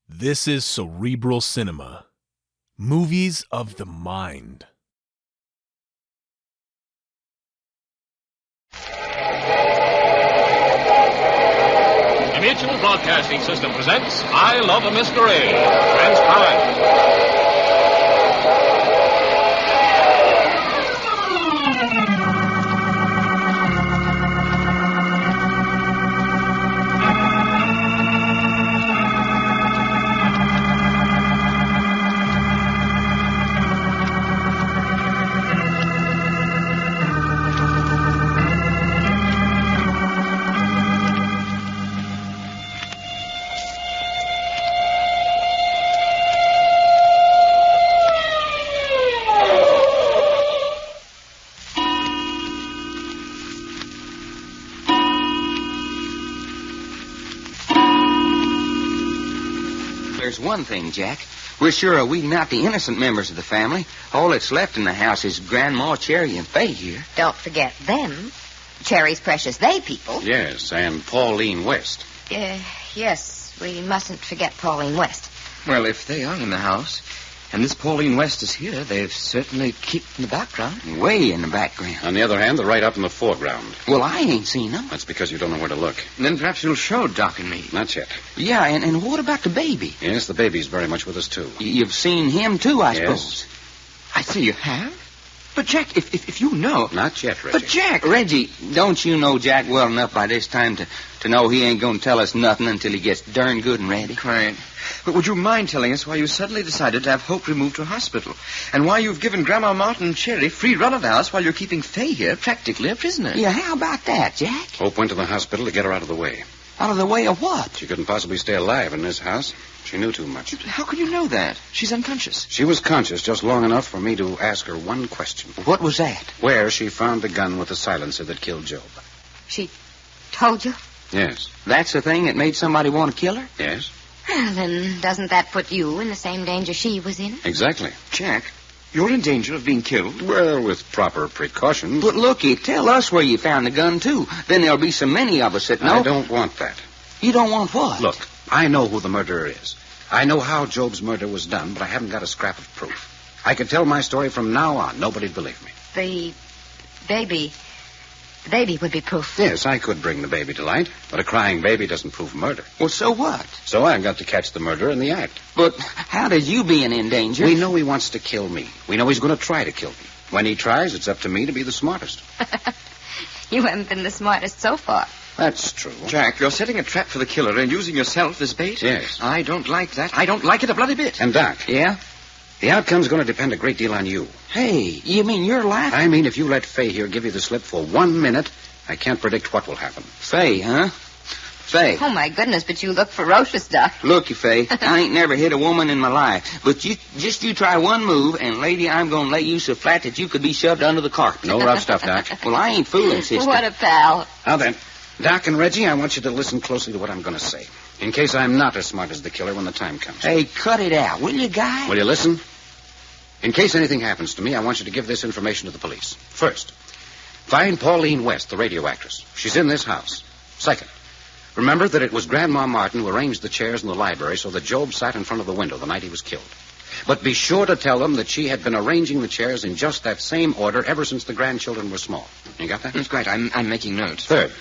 This is Cerebral Cinema. Movies of the mind. The Mutual Broadcasting System presents I Love a Mystery. Transcribed. There's one thing, Jack. We're sure are weeding out the innocent members of the family. All that's left in the house is Grandma, Cherry, and Fay here. Don't forget them. Cherry's precious they people. Yes, and Pauline West. Yes, we mustn't forget Pauline West. Well, if they are in the house, and this Pauline West is here, they've certainly kept in the background. Way in the background. On the other hand, they're right up in the foreground. Well, I ain't seen them. That's because you don't know where to look. And then perhaps you'll show Doc and me. Not yet. Yeah, and what about the baby? Yes, the baby's very much with us, too. You've seen him, too, I Yes. suppose. I say you have? But, Jack, if you know... Not yet, Reggie. But, Jack... Reggie, don't you know Jack well enough by this time to know he ain't going to tell us nothing until he gets darn good and ready? Right. But would you mind telling us why you suddenly decided to have Hope removed to a hospital? And why you've given Grandma Martin and Cherry free run of the house while you're keeping Fay here practically a prisoner? Yeah, how about that, Jack? Hope went to the hospital to get her out of the way. Out of the way of what? She couldn't possibly stay alive in this house. She knew too much. How can you know that? She's unconscious. She was conscious just long enough for me to ask her one question. What was that? Where she found the gun with the silencer that killed Job. She told you? Yes. That's the thing that made somebody want to kill her? Yes, Well, then doesn't that put you in the same danger she was in? exactly. Jack, you're in danger of being killed. Well, with proper precautions. But looky, tell us where you found the gun, too. Then there'll be so many of us that know. I don't want that. You don't want what? Look, I know who the murderer is. I know how Job's murder was done, but I haven't got a scrap of proof. I could tell my story from now on. Nobody'd believe me. The baby would be proof. Yes, I could bring the baby to light, but a crying baby doesn't prove murder. Well, so what? So I've got to catch the murderer in the act. But how does you being in danger? We know he wants to kill me. We know he's going to try to kill me. When he tries, it's up to me to be the smartest. You haven't been the smartest so far. That's true. Jack, you're setting a trap for the killer and using yourself as bait? Yes. I don't like that. I don't like it a bloody bit. And, Doc, Yeah? the outcome's going to depend a great deal on you. Hey, you mean you're laughing? I mean, if you let Fay here give you the slip for 1 minute, I can't predict what will happen. Fay, huh? Fay. Oh, my goodness, but you look ferocious, Doc. Look, you Fay, I ain't never hit a woman in my life. But you try one move, and, lady, I'm going to lay you so flat that you could be shoved under the carpet. No rough stuff, Doc. Well, I ain't fooling, sister. What a pal. Now then, Doc and Reggie, I want you to listen closely to what I'm going to say, in case I'm not as smart as the killer when the time comes. Hey, cut it out, will you, guy? Will you listen? In case anything happens to me, I want you to give this information to the police. First, find Pauline West, the radio actress. She's in this house. Second, remember that it was Grandma Martin who arranged the chairs in the library so that Job sat in front of the window the night he was killed. But be sure to tell them that she had been arranging the chairs in just that same order ever since the grandchildren were small. You got that? That's great. I'm making notes. Third,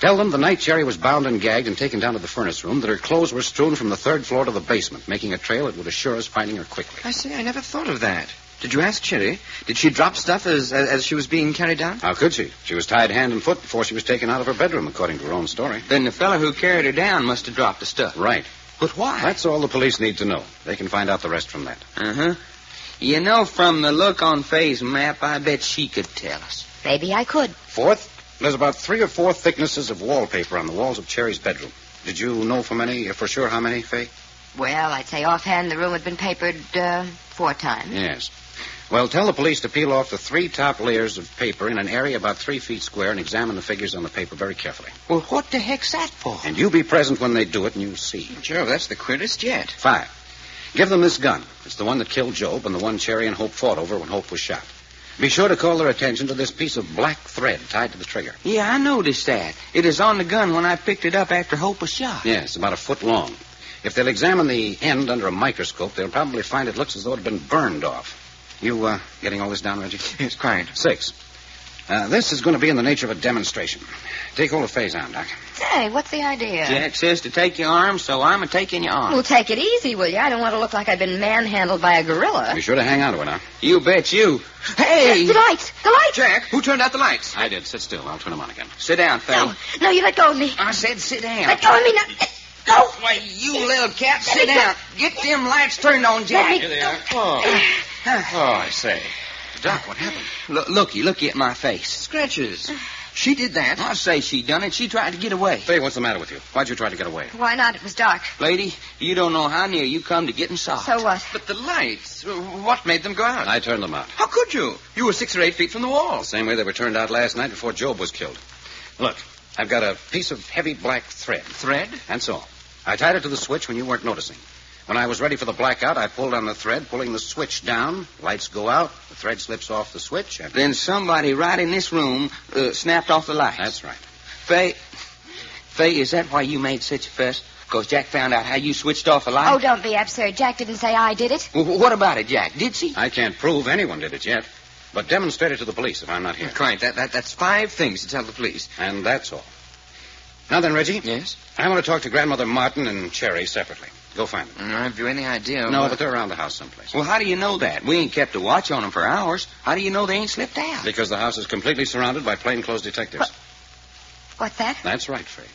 tell them the night Cherry was bound and gagged and taken down to the furnace room that her clothes were strewn from the third floor to the basement, making a trail that would assure us finding her quickly. I say, I never thought of that. Did you ask Cherry? Did she drop stuff as she was being carried down? How could she? She was tied hand and foot before she was taken out of her bedroom, according to her own story. Then the fella who carried her down must have dropped the stuff. Right. But why? That's all the police need to know. They can find out the rest from that. Uh-huh. You know, from the look on Fay's map, I bet she could tell us. Maybe I could. Fourth, there's about 3 or 4 thicknesses of wallpaper on the walls of Cherry's bedroom. Did you know for sure how many, Fay? Well, I'd say offhand the room had been papered 4 times. Yes. Well, tell the police to peel off the 3 top layers of paper in an area about 3 feet square and examine the figures on the paper very carefully. Well, what the heck's that for? And you be present when they do it, and you'll see. Joe, that's the queerest yet. 5, give them this gun. It's the one that killed Job and the one Cherry and Hope fought over when Hope was shot. Be sure to call their attention to this piece of black thread tied to the trigger. Yeah, I noticed that. It is on the gun when I picked it up after Hope was shot. Yes, about a foot long. If they'll examine the end under a microscope, they'll probably find it looks as though it had been burned off. You, getting all this down, Reggie? Yes, quite. 6. This is going to be in the nature of a demonstration. Take hold of Faye's arm, Doc. Say, what's the idea? Jack says to take your arm, so I'm a taking your arm. Well, take it easy, will you? I don't want to look like I've been manhandled by a gorilla. Be sure to hang on to it now. You bet you. Hey! The lights! The lights! Jack, who turned out the lights? I did. Sit still. I'll turn them on again. Sit down, Faye. No, you let go of me. I said sit down. Let go of me now. Go! Why, you little cat, sit down. Get them lights turned on, Jack. Let me- Here they are. I say. Doc, what happened? Looky at my face. Scratches. She did that. I say she done it. She tried to get away. Faye, what's the matter with you? Why'd you try to get away? Why not? It was dark. Lady, you don't know how near you come to getting soft. So what? But the lights, what made them go out? I turned them out. How could you? You were 6 or 8 feet from the wall. The same way they were turned out last night before Job was killed. Look, I've got a piece of heavy black thread. Thread? That's all. I tied it to the switch when you weren't noticing. When I was ready for the blackout, I pulled on the thread, pulling the switch down. Lights go out, the thread slips off the switch, and... Then somebody right in this room snapped off the lights. That's right. Faye, is that why you made such a fuss? Because Jack found out how you switched off the light? Oh, don't be absurd. Jack didn't say I did it. Well, what about it, Jack? Did she? I can't prove anyone did it yet, but demonstrate it to the police if I'm not here. Quite. That's 5 things to tell the police. And that's all. Now then, Reggie. Yes? I want to talk to Grandmother Martin and Cherry separately. Go find them. Have you any idea? No, but they're around the house someplace. Well, how do you know that? We ain't kept a watch on them for hours. How do you know they ain't slipped out? Because the house is completely surrounded by plainclothes detectives. What's that? That's right, Faye.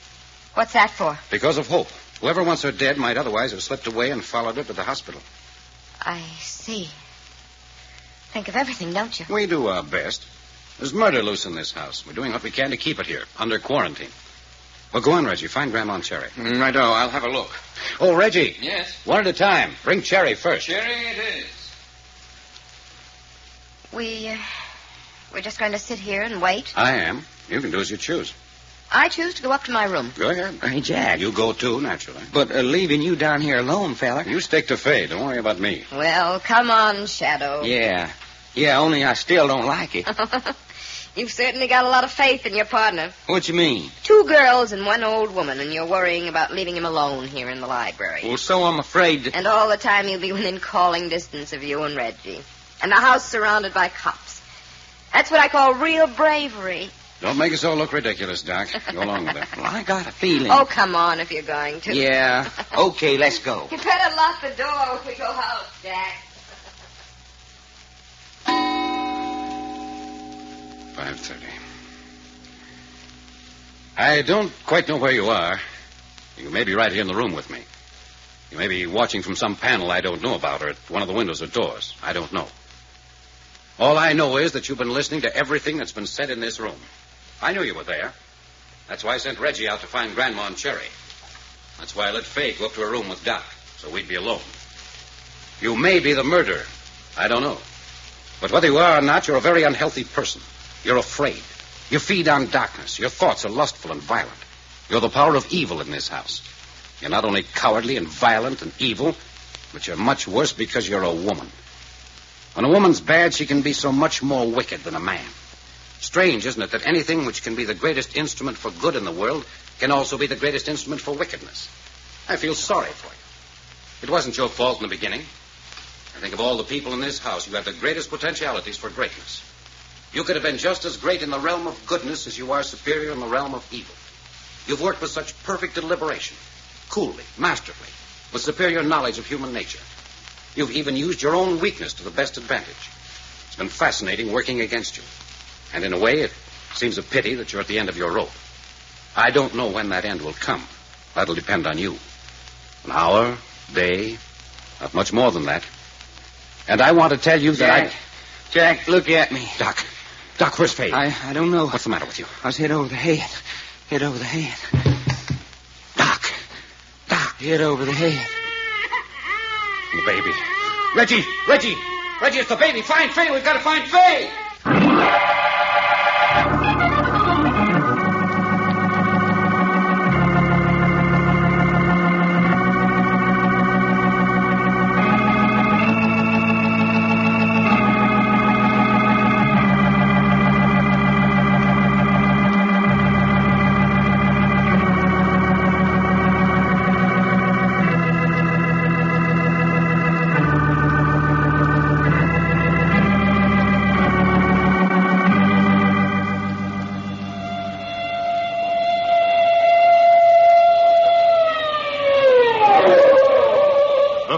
What's that for? Because of hope. Whoever wants her dead might otherwise have slipped away and followed her to the hospital. I see. Think of everything, don't you? We do our best. There's murder loose in this house. We're doing what we can to keep it here, under quarantine. Well, go on, Reggie. Find Grandma and Cherry. Righto, I'll have a look. Oh, Reggie. Yes? One at a time. Bring Cherry first. Cherry it is. We're just going to sit here and wait. I am. You can do as you choose. I choose to go up to my room. Go ahead. Hey, Jack. You go too, naturally. But leaving you down here alone, fella. You stick to Faye. Don't worry about me. Well, come on, Shadow. Yeah, only I still don't like it. You've certainly got a lot of faith in your partner. What you mean? 2 girls and 1 old woman, and you're worrying about leaving him alone here in the library. Well, so I'm afraid to... And all the time he'll be within calling distance of you and Reggie. And the house surrounded by cops. That's what I call real bravery. Don't make us all look ridiculous, Doc. Go along with it. Well, I got a feeling. Oh, come on if you're going to. Yeah. Okay, let's go. You better lock the door when we go out, Jack. 5:30. I don't quite know where you are. You may be right here in the room with me. You may be watching from some panel I don't know about, or at one of the windows or doors. I don't know. All I know is that you've been listening to everything that's been said in this room. I knew you were there. That's why I sent Reggie out to find Grandma and Cherry. That's why I let Faye go up to her room with Doc, so we'd be alone. You may be the murderer. I don't know. But whether you are or not, you're a very unhealthy person. You're afraid. You feed on darkness. Your thoughts are lustful and violent. You're the power of evil in this house. You're not only cowardly and violent and evil, but you're much worse because you're a woman. When a woman's bad, she can be so much more wicked than a man. Strange, isn't it, that anything which can be the greatest instrument for good in the world can also be the greatest instrument for wickedness? I feel sorry for you. It wasn't your fault in the beginning. I think of all the people in this house, you have the greatest potentialities for greatness. You could have been just as great in the realm of goodness as you are superior in the realm of evil. You've worked with such perfect deliberation, coolly, masterfully, with superior knowledge of human nature. You've even used your own weakness to the best advantage. It's been fascinating working against you. And in a way, it seems a pity that you're at the end of your rope. I don't know when that end will come. That'll depend on you. An hour, day, not much more than that. And I want to tell you that Jack, look at me. Doc, where's Faye? I don't know. What's the matter with you? I was hit over the head. Hit over the head. Doc. Hit over the head. The baby. Reggie, it's the baby. Find Faye. We've got to find Faye.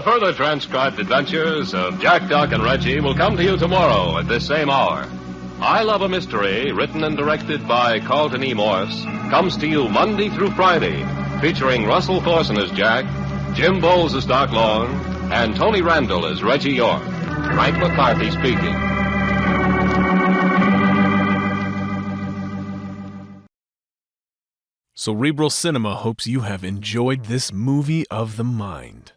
The further transcribed adventures of Jack, Doc, and Reggie will come to you tomorrow at this same hour. I Love a Mystery, written and directed by Carlton E. Morse, comes to you Monday through Friday, featuring Russell Thorson as Jack, Jim Bowles as Doc Long, and Tony Randall as Reggie York. Frank McCarthy speaking. Cerebral Cinema hopes you have enjoyed this movie of the mind.